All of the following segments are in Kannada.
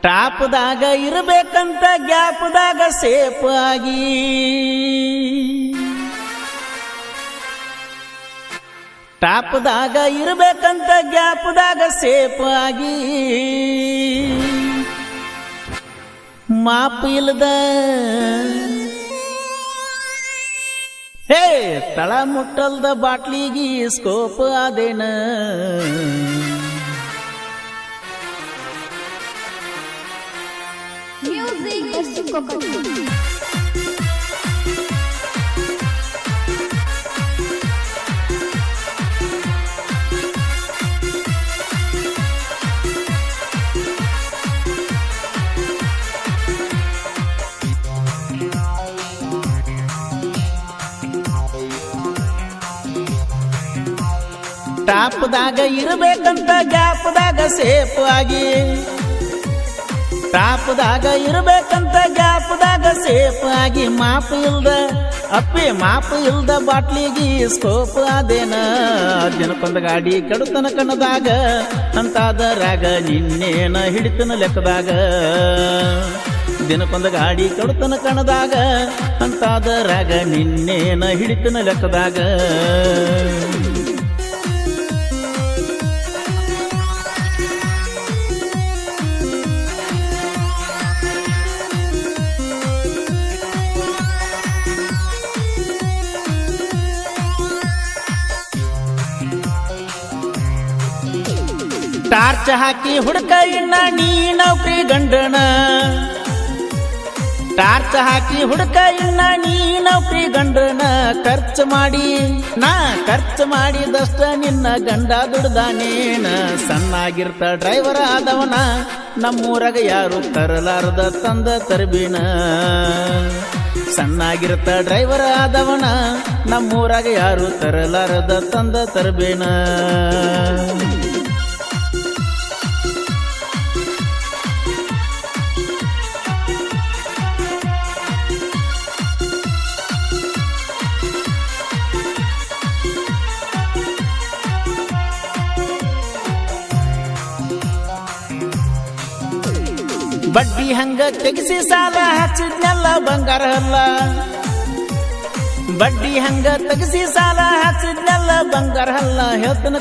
ಟಾಪ್ದಾಗ ಇರಬೇಕಂತ ಗ್ಯಾಪ್ದಾಗ ಸೇಫ್ ಆಗಿ ಟಾಪ್ದಾಗ ಇರಬೇಕಂತ ಗ್ಯಾಪ್ದಾಗ ಸೇಫ್ ಆಗಿ ಮಾಪ್ ಇಲ್ಲದ ಹೇ ತಳ ಮುಟ್ಟಲ್ದ ಬಾಟ್ಲಿಗಿ ಸ್ಕೋಪ್ ಆದೇನ ಟಾಪ್ದಾಗ ಇರಬೇಕಂತ ಗ್ಯಾಪ್ದಾಗ ಸೇಫ್ ಆಗಿ ಟಾಪ್ದಾಗ ಇರಬೇಕಂತ ಗ್ಯಾಪ್ದಾಗ ಸೇಫ್ ಆಗಿ ಮಾಪ್ ಇಲ್ದ ಬಾಟ್ಲಿಗಿ ಸ್ಕೋಪ್ ಆದೇನ ದಿನಕ್ಕೊಂದು ಗಾಡಿ ಕೆಡುತನ ಕಣ್ಣದಾಗ ಅಂತಾದರಾಗ ನಿನ್ನೇನ ಹಿಡಿತನ ಲೆಕ್ಕದಾಗ ದಿನಕ್ಕೊಂದು ಗಾಡಿ ಕೆಡುತನ ಕಣ್ಣದಾಗ ಅಂತಾದರಾಗ ನಿನ್ನೇನ ಹಿಡಿತನ ಲೆಕ್ಕದಾಗ ಟಾರ್ಚ್ ಹಾಕಿ ಹುಡುಕ ಇನ್ನ ನೀ ನೌಕರಿ ಗಂಡನ ಟಾರ್ಚ್ ಹಾಕಿ ಹುಡುಕ ಇನ್ನ ನೀ ನೌಕರಿ ಗಂಡನ ಖರ್ಚು ಮಾಡಿದಷ್ಟ ನಿನ್ನ ಗಂಡ ದುಡ್ದಾನೇನ ಸಣ್ಣಾಗಿರ್ತ ಡ್ರೈವರ್ ಆದವನ ನಮ್ಮೂರಾಗ ಯಾರು ತರಲಾರದ ತಂದ ತರಬೇನ ಸಣ್ಣಾಗಿರ್ತ ಡ್ರೈವರ್ ಆದವನ ನಮ್ಮೂರಾಗ ಯಾರು ತರಲಾರದ ತಂದ ತರಬೇನ ಬಡ್ಡಿ ಹಂಗ ತೆಗಿಸಿ ಸಾಲ ಹಚ್ಚಿದ್ನೆಲ್ಲ ಬಂಗಾರ ಅಲ್ಲ ಬಡ್ಡಿ ಹಂಗ ತೆಗಿಸಿ ಸಾಲ ಹಚ್ಚಿದ್ನೆಲ್ಲ ಬಂಗಾರ ಅಲ್ಲ ಹೇಳ್ತನ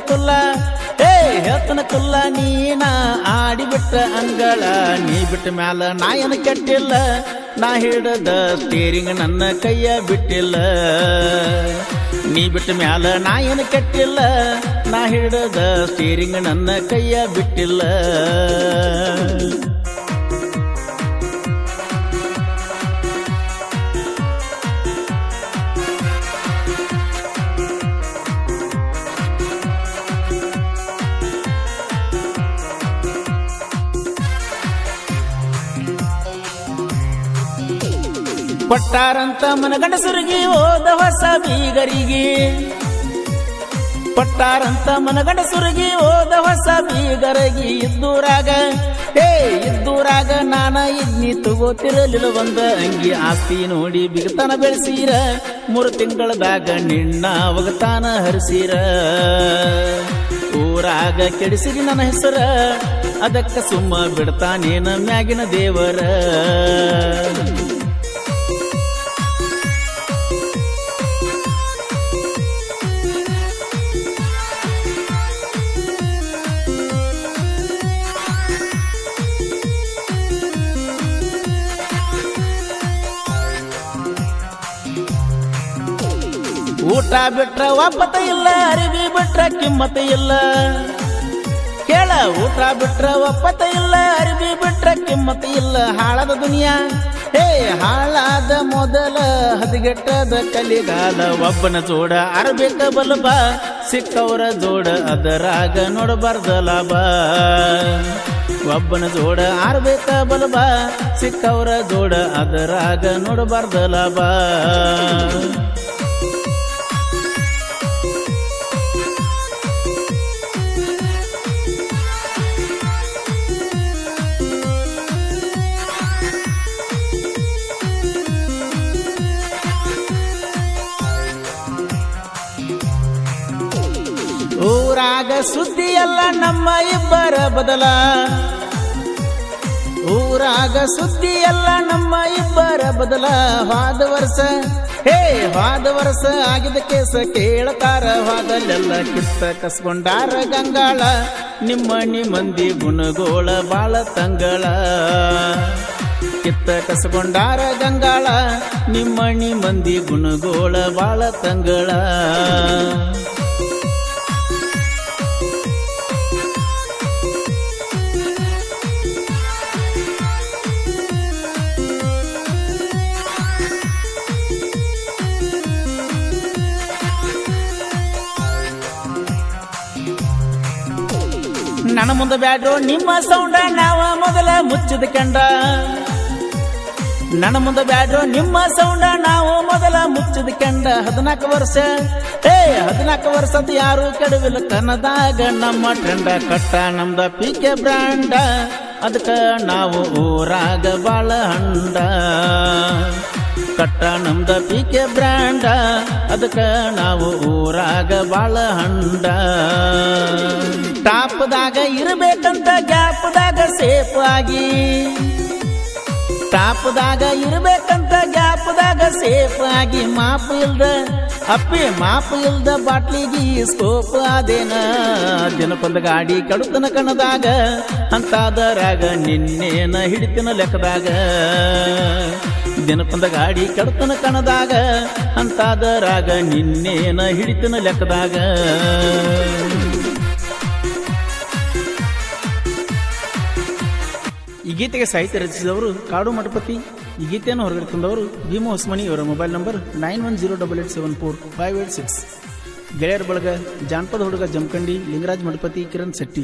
ಕುಲ್ಲ ನೀನ ಆಡಿಬಿಟ್ಟ ಅಂಗಳ ನೀ ಬಿಟ್ಟ ಮ್ಯಾಲ ನಾಯನ ಕೆಟ್ಟಿಲ್ಲ ನಾ ಹಿಡದ ಸ್ಟೀರಿಂಗ್ ನನ್ನ ಕೈಯ ಬಿಟ್ಟಿಲ್ಲ ನೀ ಬಿಟ್ಟ ಮ್ಯಾಲ ನಾಯನ ಕೆಟ್ಟಿಲ್ಲ ನಾ ಹಿಡದ ಸ್ಟೀರಿಂಗ್ ನನ್ನ ಕೈಯ ಬಿಟ್ಟಿಲ್ಲ ಪಟ್ಟಾರಂತ ಮನಗಂಡಸರಿಗೆ ಹೋದ ಹೊಸ ಬೀಗರಿಗೆ ಪಟ್ಟಾರಂತ ಮನಗಂಡಸರಿಗೆ ಹೋದ ಹೊಸ ಬೀಗರಿಗೆ ಇದ್ದೂರಾಗ ನಾನ ಇದ್ನಿ ತಗೋತಿರಲಿಲ್ಲ ಒಂದ ಅಂಗಿ ಆಸ್ತಿ ನೋಡಿ ಬಿಗತನ ಬೆಳೆಸೀರ 3 ತಿಂಗಳದಾಗ ನಿನ್ನ ಅವಗತಾನ ಹರಿಸೀರ ಊರಾಗ ಕೆಡಿಸಿರಿ ನನ್ನ ಹೆಸರ ಅದಕ್ಕ ಸುಮ್ಮ ಬಿಡ್ತಾನೇನ ಮ್ಯಾಗಿನ ದೇವರ ಊಟ ಬಿಟ್ರ ಒಪ್ಪತ ಇಲ್ಲ ಅರಿವಿ ಬಿಟ್ರ ಕಿಮ್ಮತ ಇಲ್ಲ ಕೇಳ ಊಟ ಬಿಟ್ರ ಒಪ್ಪತ ಇಲ್ಲ ಅರಿವಿ ಬಿಟ್ರ ಕಿಮ್ಮತ ಇಲ್ಲ ಹಾಳದ ದುನಿಯಾ ಹಾಳಾದ ಮೊದಲ ಹದಗೆಟ್ಟದ ಕಲಿಗಾಲ ಒಬ್ಬನ ಜೋಡ ಅರಬೇಕ ಬಲಬ ಸಿಕ್ಕವರ ಜೋಡ ಅದರಾಗ ನೋಡಬಾರ್ದ ಲಾಭ ಒಬ್ಬನ ಜೋಡ ಆರ್ಬೇಕ ಬಲಬ ಸಿಕ್ಕವರ ಜೋಡ ಅದರಾಗ ನೋಡಬಾರ್ದ ಲಾಭ ಊರಾಗ ಸುದ್ದಿ ಎಲ್ಲ ನಮ್ಮ ಇಬ್ಬರ ಬದಲ ಊರಾಗ ಸುದ್ದಿ ಎಲ್ಲ ನಮ್ಮ ಇಬ್ಬರ ಬದಲ ಹೋದ ವರ್ಷ ಆಗಿದ ಕೇಸ ಕೇಳ್ತಾರ ಹೋದಲ್ಲೆಲ್ಲ ಕಿತ್ತ ಕಸ್ಕೊಂಡಾರ ಗಂಗಾಳ ನಿಮ್ಮನಿ ಮಂದಿ ಗುಣಗೋಳ ಬಾಳ ತಂಗಳ ಕಿತ್ತ ಕಸ್ಕೊಂಡಾರ ಗಂಗಾಳ ನಿಮ್ಮನಿ ಮಂದಿ ಗುಣಗೋಳ ಬಾಳ ತಂಗಳ ನನ್ನ ಮುಂದೆ ಬ್ಯಾಡ್ರೋ ನಿಮ್ಮ ಸೌಂಡ ನಾವ ಮೊದಲ ಮುಚ್ಚಿದ ಕಂಡ ನನ್ನ ಮುಂದೆ ಬ್ಯಾಡ್ರೋ ನಿಮ್ಮ ಸೌಂಡ ನಾವು ಮೊದಲ ಮುಚ್ಚಿದ ಕಂಡ 14 ವರ್ಷದ ಯಾರು ಕೆಡವಿಲ್ಲ ಕನ್ನದಾಗ ನಮ್ಮ ಟ್ರೆಂಡ ಕಟ್ಟ ನಮ್ದ ಪಿಕೆ ಬ್ರ್ಯಾಂಡ ಅದಕ್ಕ ನಾವು ಊರಾಗ ಬಾಳ ಹಂಡ ಕಟ್ಟ ನಮ್ದ ಪಿಕೆ ಬ್ರ್ಯಾಂಡ ಅದಕ್ಕ ನಾವು ಊರಾಗ ಬಾಳ ಹಂಡ ಟಾಪ್ದಾಗ ಇರಬೇಕಂತ ಗ್ಯಾಪ್ದಾಗ ಸೇಫ್ ಆಗಿ ಟಾಪ್ದಾಗ ಇರಬೇಕಂತ ಗ್ಯಾಪ್ದಾಗ ಸೇಫ್ ಆಗಿ ಮಾಪು ಇಲ್ದ ಬಾಟ್ಲಿಗೆ ಸ್ಕೋಪ್ ಆದೇನ ದಿನಕ್ಕೊಂದು ಗಾಡಿ ಕಡುತನ ಕಣದಾಗ ಅಂತಾದರಾಗ ನಿನ್ನೇನ ಹಿಡಿತಿನ ಲೆಕ್ಕದಾಗ ದಿನಕ್ಕೊಂದು ಗಾಡಿ ಕಡುತನ ಕಣದಾಗ ಅಂತಾದರಾಗ ನಿನ್ನೇನ ಹಿಡಿತಿನ ಲೆಕ್ಕದಾಗ ಈ ಗೀತೆಗೆ ಸಾಹಿತ್ಯ ರಚಿಸಿದವರು ಕಾಡು ಮಠಪತಿ. ಈ ಗೀತೆಯನ್ನು ಹೊರಗಡೆ ತಂದವರು ಭೀಮು ಹೊಸಮನಿ ಇವರ ಮೊಬೈಲ್ ನಂಬರ್ 9108874586. ಗೆಳೆಯರ ಬಳಗ ಜಾನಪದ ಹುಡುಗ ಜಮಖಂಡಿ ಲಿಂಗರಾಜ್ ಮಠಪತಿ ಕಿರಣ್ ಶೆಟ್ಟಿ.